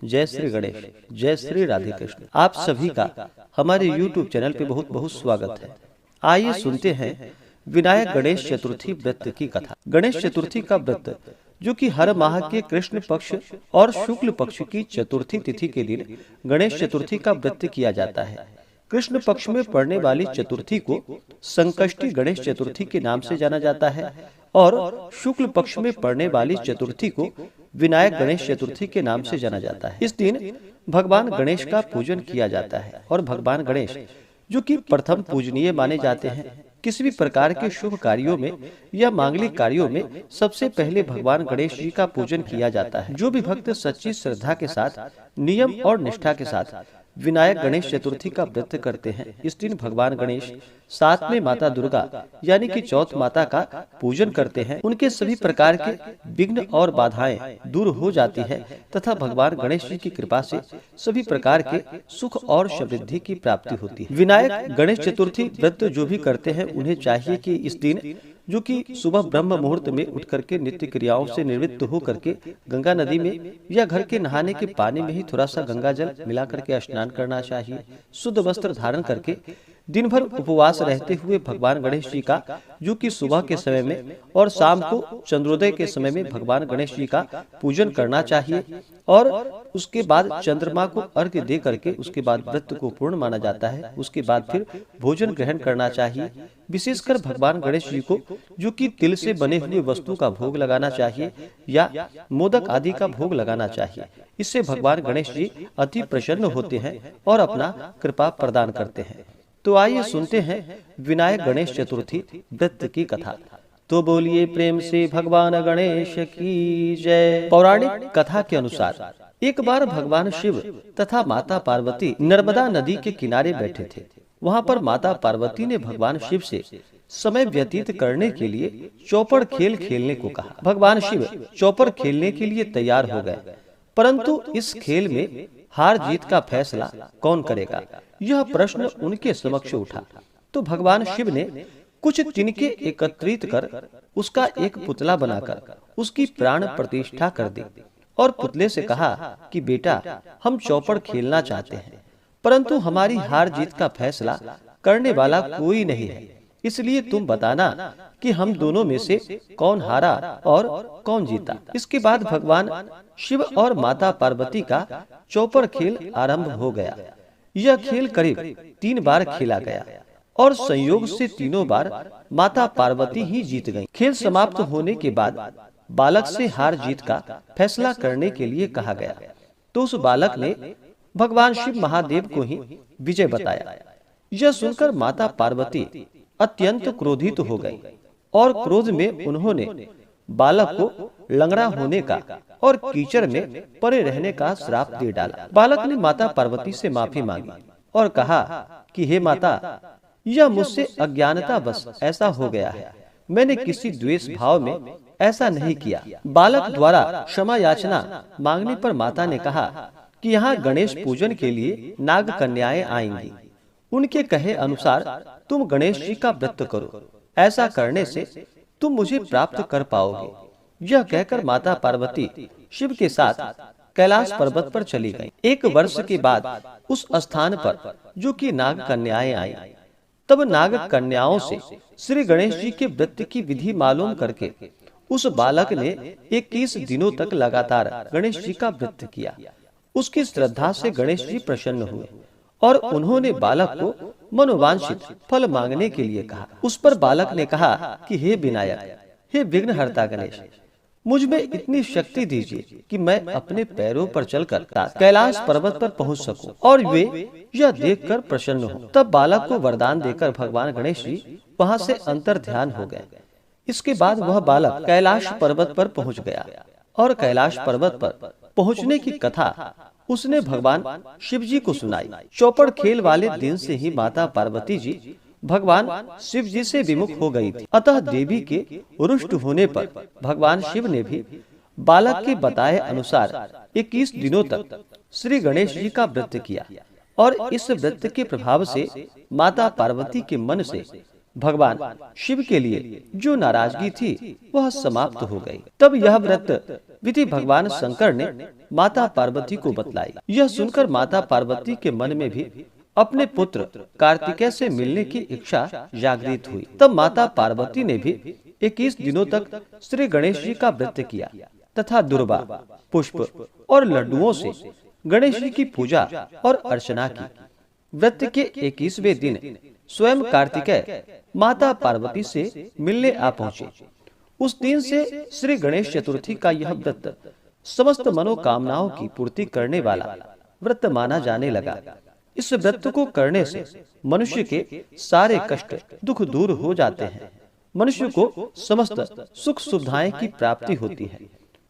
जय श्री गणेश, जय श्री राधे कृष्ण। आप सभी का हमारे YouTube चैनल पे बहुत बहुत स्वागत है। आइए सुनते हैं विनायक गणेश चतुर्थी व्रत की कथा। गणेश चतुर्थी का व्रत जो कि हर माह के कृष्ण पक्ष और शुक्ल पक्ष की चतुर्थी तिथि के दिन गणेश चतुर्थी का व्रत किया जाता है। कृष्ण पक्ष में पड़ने वाली चतुर्थी को संकष्टी गणेश चतुर्थी के नाम से जाना जाता है और शुक्ल पक्ष में पड़ने वाली चतुर्थी को विनायक गणेश चतुर्थी के नाम से जाना जाता है। इस दिन भगवान गणेश का पूजन किया जाता है और भगवान गणेश जो कि प्रथम पूजनीय माने जाते हैं। किसी भी प्रकार के शुभ कार्यों में या मांगलिक कार्यों में सबसे पहले भगवान गणेश जी का पूजन किया जाता है। जो भी भक्त सच्ची श्रद्धा के साथ, नियम और निष्ठा के साथ विनायक गणेश चतुर्थी का व्रत करते हैं, इस दिन भगवान गणेश साथ में माता दुर्गा यानी कि चौथ माता का पूजन करते हैं। उनके सभी प्रकार के विघ्न और बाधाएं दूर हो जाती है तथा भगवान गणेश जी की कृपा से सभी प्रकार के सुख और समृद्धि की प्राप्ति होती है। विनायक गणेश चतुर्थी व्रत जो भी करते हैं उन्हें चाहिए कि इस दिन जो कि सुबह ब्रह्म मुहूर्त में उठ करके नित्य क्रियाओं से निवृत्त हो करके गंगा नदी में या घर के नहाने के पानी में ही थोड़ा सा गंगा जल मिला करके स्नान करना चाहिए। शुद्ध वस्त्र धारण करके दिन भर उपवास रहते हुए भगवान गणेश जी का जो कि सुबह के समय में और शाम को चंद्रोदय के समय में भगवान गणेश जी का पूजन करना चाहिए और उसके बाद चंद्रमा को अर्घ्य दे करके उसके बाद व्रत को पूर्ण माना जाता है। उसके बाद फिर भोजन ग्रहण करना चाहिए। विशेषकर भगवान गणेश जी को जो कि तिल से बने हुए वस्तु का भोग लगाना चाहिए या मोदक आदि का भोग लगाना चाहिए। इससे भगवान गणेश जी अति प्रसन्न होते हैं और अपना कृपा प्रदान करते हैं। तो आइए सुनते हैं विनायक गणेश चतुर्थी व्रत की कथा। तो बोलिए प्रेम से भगवान गणेश की जय। पौराणिक कथा के अनुसार एक बार भगवान शिव तथा माता पार्वती नर्मदा नदी के किनारे बैठे थे। वहां पर माता पार्वती ने भगवान शिव से समय व्यतीत करने के लिए चौपड़ खेल खेलने को कहा। भगवान शिव चौपड़ खेलने के लिए तैयार हो गए, परंतु इस खेल में हार जीत का फैसला कौन करेगा, यह प्रश्न उनके समक्ष उठा। तो भगवान शिव ने कुछ तिनके एकत्रित कर उसका एक पुतला बनाकर उसकी प्राण प्रतिष्ठा कर दी और पुतले से कहा कि बेटा, हम चौपड़ खेलना चाहते हैं, परंतु हमारी हार जीत का फैसला करने वाला कोई नहीं है, इसलिए तुम बताना कि हम दोनों में से कौन हारा और कौन जीता। इसके बाद भगवान शिव और माता पार्वती का चौपड़ खेल आरंभ हो गया। यह खेल करीब 3 बार खेला गया और संयोग से तीनों बार माता पार्वती ही जीत गईं। खेल समाप्त होने के बाद बालक से हार जीत का फैसला करने के लिए कहा गया, तो उस बालक ने भगवान शिव महादेव को ही विजय बताया। यह सुनकर माता पार्वती अत्यंत क्रोधित हो गई और क्रोध में उन्होंने बालक को लंगड़ा होने का और कीचड़ में पड़े रहने का श्राप दे डाला। बालक ने माता पार्वती से माफी मांगी और कहा कि हे माता, यह मुझसे अज्ञानता बस ऐसा हो गया है, मैंने किसी द्वेष भाव में ऐसा नहीं किया। बालक द्वारा क्षमा याचना मांगने पर माता ने कहा कि यहाँ गणेश पूजन के लिए नाग कन्याएं आएंगी, उनके कहे अनुसार तुम गणेश जी का व्रत करो, ऐसा करने से तुम मुझे प्राप्त कर पाओगे। यह कहकर माता पार्वती शिव के साथ कैलाश पर्वत पर चली गईं। 1 वर्ष के बाद उस स्थान पर जो कि नाग कन्याएं आई, तब नाग कन्याओं से श्री गणेश जी के व्रत की विधि मालूम करके उस बालक ने 21 दिनों तक लगातार गणेश जी का व्रत किया। उसकी श्रद्धा से गणेश जी प्रसन्न हुए और उन्होंने बालक को मनोवांछित फल मांगने के लिए कहा। उस पर बालक ने कहा कि हे विनायक, हे विघ्नहर्ता गणेश, मुझ में इतनी शक्ति दीजिए कि मैं अपने पैरों पर चलकर कैलाश पर्वत पर पहुंच सकूं और वे यह देखकर प्रसन्न हो। तब बालक को वरदान देकर भगवान गणेश जी वहां से अंतर ध्यान हो गए। इसके बाद वह बालक कैलाश पर्वत पर पहुंच गया और कैलाश पर्वत पर पहुंचने की कथा उसने भगवान शिव जी को सुनाई। चौपड़ खेल वाले दिन से ही माता पार्वती जी भगवान शिव जी से विमुख हो गई थी। अतः देवी के रुष्ट होने पर भगवान शिव ने भी बालक के बताए अनुसार 21 दिनों तक श्री गणेश जी का व्रत किया और इस व्रत के प्रभाव से माता पार्वती के मन से भगवान शिव के लिए जो नाराजगी थी वह समाप्त हो गई। तब यह व्रत विधि भगवान शंकर ने माता पार्वती को बतलाई। यह सुनकर माता पार्वती के मन में भी अपने पुत्र कार्तिकेय से मिलने की इच्छा जागृत हुई। तब माता पार्वती ने भी 21 दिनों तक श्री गणेश जी का व्रत किया तथा दुर्वा, पुष्प और लड्डुओं से गणेश जी की पूजा और अर्चना की। व्रत के 21वें दिन स्वयं कार्तिकेय माता पार्वती से मिलने आ पहुँचे। उस दिन से श्री गणेश चतुर्थी का यह व्रत समस्त मनोकामनाओं की पूर्ति करने वाला व्रत माना जाने लगा। इस व्रत को करने से मनुष्य के सारे कष्ट दुख दूर हो जाते हैं, मनुष्य को समस्त सुख सुविधाएं की प्राप्ति होती है।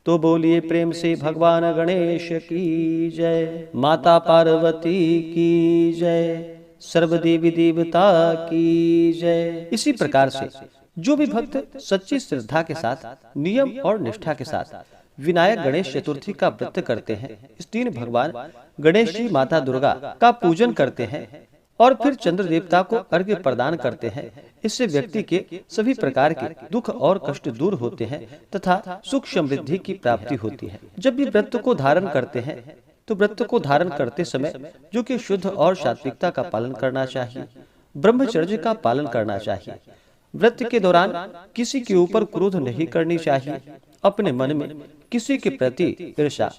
तो बोलिए प्रेम से भगवान गणेश की जय, माता पार्वती की जय, सर्वदेवी देवता की जय। इसी प्रकार से जो भी भक्त सच्ची श्रद्धा के साथ, नियम और निष्ठा के साथ विनायक गणेश चतुर्थी का व्रत करते हैं, इस दिन भगवान गणेश जी माता दुर्गा का पूजन करते हैं और फिर चंद्र देवता को अर्घ्य प्रदान करते हैं। इससे व्यक्ति के सभी प्रकार के दुख और कष्ट दूर होते हैं तथा सुख समृद्धि की प्राप्ति होती है। जब भी व्रत को धारण करते हैं तो व्रत को धारण करते समय जो कि शुद्ध और सात्विकता का पालन करना चाहिए, ब्रह्मचर्य का पालन करना चाहिए। व्रत के दौरान किसी के ऊपर क्रोध नहीं करनी चाहिए, अपने मन में किसी के प्रति ईर्ष्या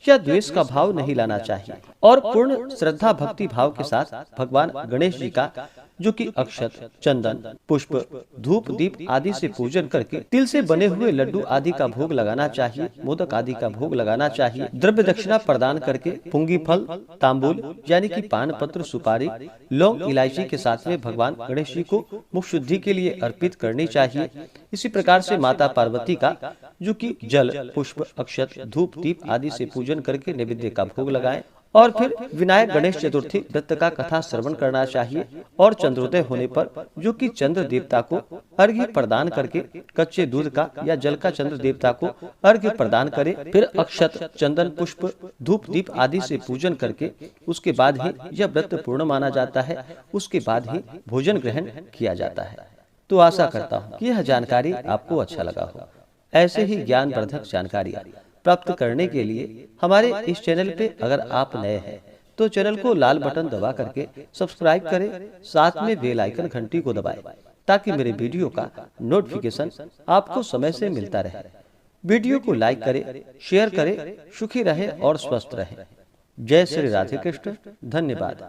या द्वेष का भाव नहीं लाना चाहिए और पूर्ण श्रद्धा भक्ति भाव के साथ भगवान गणेश जी का जो कि अक्षत, चंदन, पुष्प, धूप, दीप आदि से पूजन करके तिल से बने हुए लड्डू आदि का भोग लगाना चाहिए, मोदक आदि का भोग लगाना चाहिए। द्रव्य दक्षिणा प्रदान करके पुंगी फल, तांबूल यानी कि पान पत्र, सुपारी, लौंग, इलायची के साथ में भगवान गणेश जी को मुख शुद्धि के लिए अर्पित करनी चाहिए। इसी प्रकार से माता पार्वती का जो कि जल, पुष्प, अक्षत, धूप, दीप आदि से पूजन करके नैवेद्य का भोग लगाएं और फिर विनायक गणेश चतुर्थी व्रत का कथा श्रवण करना चाहिए और चंद्रोदय होने पर जो कि चंद्र देवता को अर्घ्य प्रदान करके कच्चे दूध का या जल का चंद्र देवता को अर्घ्य प्रदान करें। फिर अक्षत, चंदन, पुष्प, धूप, दीप आदि से पूजन करके उसके बाद ही यह व्रत पूर्ण माना जाता है। उसके बाद ही भोजन ग्रहण किया जाता है। तो आशा करता हूँ कि यह जानकारी आपको अच्छा लगा हो। ऐसे ही ज्ञानवर्धक जानकारी प्राप्त करने के लिए हमारे इस चैनल पे अगर आप नए हैं तो चैनल को लाल बटन दबा करके सब्सक्राइब करें, साथ में बेल आइकन घंटी को दबाएं ताकि मेरे वीडियो का नोटिफिकेशन आपको समय से मिलता रहे। वीडियो को लाइक करें, शेयर करें, सुखी रहे और स्वस्थ रहे। जय श्री राधे कृष्ण। धन्यवाद।